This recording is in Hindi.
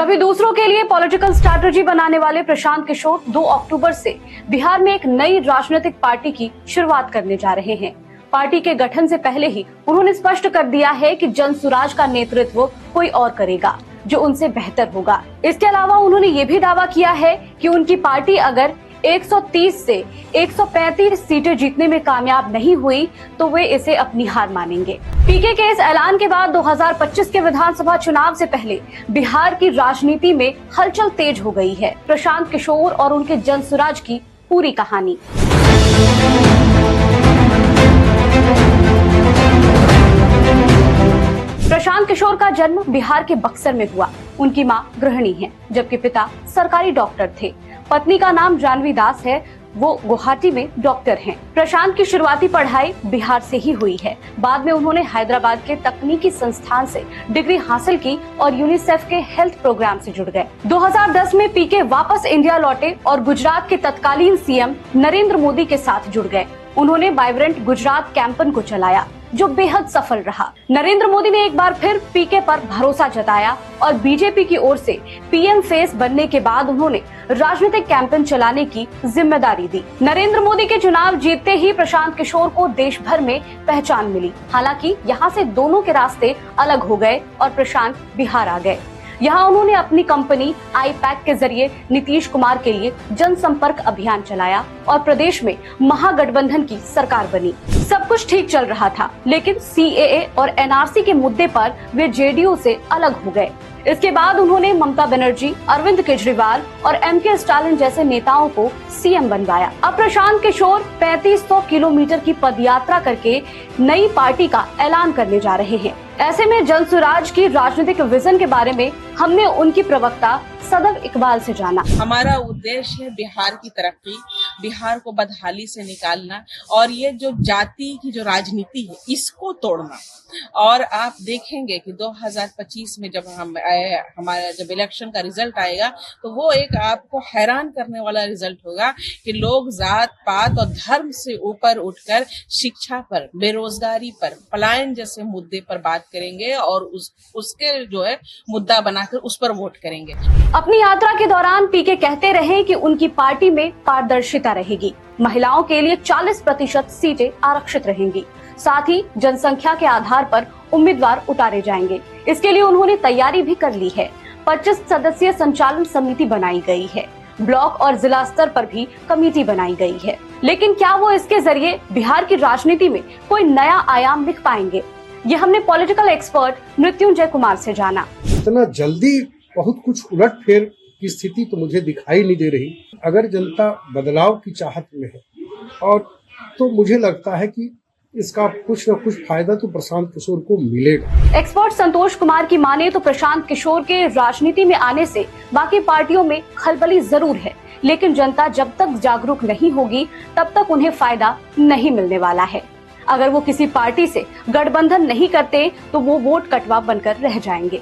वहीं दूसरों के लिए पॉलिटिकल स्ट्रैटेजी बनाने वाले प्रशांत किशोर 2 अक्टूबर से बिहार में एक नई राजनीतिक पार्टी की शुरुआत करने जा रहे हैं। पार्टी के गठन से पहले ही उन्होंने स्पष्ट कर दिया है कि जनसुराज का नेतृत्व कोई और करेगा जो उनसे बेहतर होगा। इसके अलावा उन्होंने ये भी दावा किया है कि उनकी पार्टी अगर 130 से 135 सीटें जीतने में कामयाब नहीं हुई तो वे इसे अपनी हार मानेंगे। पीके के इस ऐलान के बाद 2025 के विधानसभा चुनाव से पहले बिहार की राजनीति में हलचल तेज हो गई है। प्रशांत किशोर और उनके जनसुराज की पूरी कहानी। प्रशांत किशोर का जन्म बिहार के बक्सर में हुआ। उनकी मां गृहिणी है, जबकि पिता सरकारी डॉक्टर थे। पत्नी का नाम जानवी दास है, वो गुवाहाटी में डॉक्टर हैं। प्रशांत की शुरुआती पढ़ाई बिहार से ही हुई है। बाद में उन्होंने हैदराबाद के तकनीकी संस्थान से डिग्री हासिल की और यूनिसेफ के हेल्थ प्रोग्राम से जुड़ गए। 2010 में पीके वापस इंडिया लौटे और गुजरात के तत्कालीन सीएम नरेंद्र मोदी के साथ जुड़ गए। उन्होंने वाइब्रेंट गुजरात कैंपेन को चलाया जो बेहद सफल रहा। नरेंद्र मोदी ने एक बार फिर पीके पर भरोसा जताया और बीजेपी की ओर से पीएम फेस बनने के बाद उन्होंने राजनीतिक कैंपेन चलाने की जिम्मेदारी दी। नरेंद्र मोदी के चुनाव जीतते ही प्रशांत किशोर को देश भर में पहचान मिली। हालांकि यहाँ से दोनों के रास्ते अलग हो गए और प्रशांत बिहार आ गए। यहाँ उन्होंने अपनी कंपनी आई-पैक के जरिए नीतीश कुमार के लिए जनसंपर्क अभियान चलाया और प्रदेश में महागठबंधन की सरकार बनी। सब कुछ ठीक चल रहा था, लेकिन सीएए और एनआरसी के मुद्दे पर वे जेडीयू से अलग हो गए। इसके बाद उन्होंने ममता बनर्जी, अरविंद केजरीवाल और एमके स्टालिन जैसे नेताओं को सीएम बनवाया। अब प्रशांत किशोर 3500 किलोमीटर की पदयात्रा करके नई पार्टी का ऐलान करने जा रहे हैं। ऐसे में जनसुराज की राजनीतिक विजन के बारे में हमने उनकी प्रवक्ता सदव इकबाल से जाना। हमारा उद्देश्य है बिहार की तरक्की, बिहार को बदहाली से निकालना और ये जो जाति की जो राजनीति है इसको तोड़ना। और आप देखेंगे कि 2025 में जब हमारा जब इलेक्शन का रिजल्ट आएगा तो वो एक आपको हैरान करने वाला रिजल्ट होगा कि लोग जात पात और धर्म से ऊपर उठकर शिक्षा पर, बेरोजगारी पर, पलायन जैसे मुद्दे पर बात करेंगे और उसके जो है मुद्दा बनाकर उस पर वोट करेंगे। अपनी यात्रा के दौरान पीके कहते रहे कि उनकी पार्टी में पारदर्शिता रहेगी, महिलाओं के लिए 40% सीटें आरक्षित रहेंगी, साथ ही जनसंख्या के आधार पर उम्मीदवार उतारे जाएंगे। इसके लिए उन्होंने तैयारी भी कर ली है। 25 सदस्यीय संचालन समिति बनाई गई है। ब्लॉक और जिला स्तर पर भी कमेटी बनाई गई है। लेकिन क्या वो इसके जरिए बिहार की राजनीति में कोई नया आयाम लिख पाएंगे? ये हमने पॉलिटिकल एक्सपर्ट मृत्युंजय कुमार से जाना। इतना जल्दी बहुत कुछ उलटफेर की स्थिति तो मुझे दिखाई नहीं दे रही। अगर जनता बदलाव की चाहत में है और तो मुझे लगता है कि इसका कुछ न कुछ फायदा तो प्रशांत किशोर को मिलेगा। एक्सपर्ट संतोष कुमार की माने तो प्रशांत किशोर के राजनीति में आने से बाकी पार्टियों में खलबली जरूर है, लेकिन जनता जब तक जागरूक नहीं होगी तब तक उन्हें फायदा नहीं मिलने वाला है। अगर वो किसी पार्टी से गठबंधन नहीं करते तो वो वोट कटवा बनकर रह जाएंगे।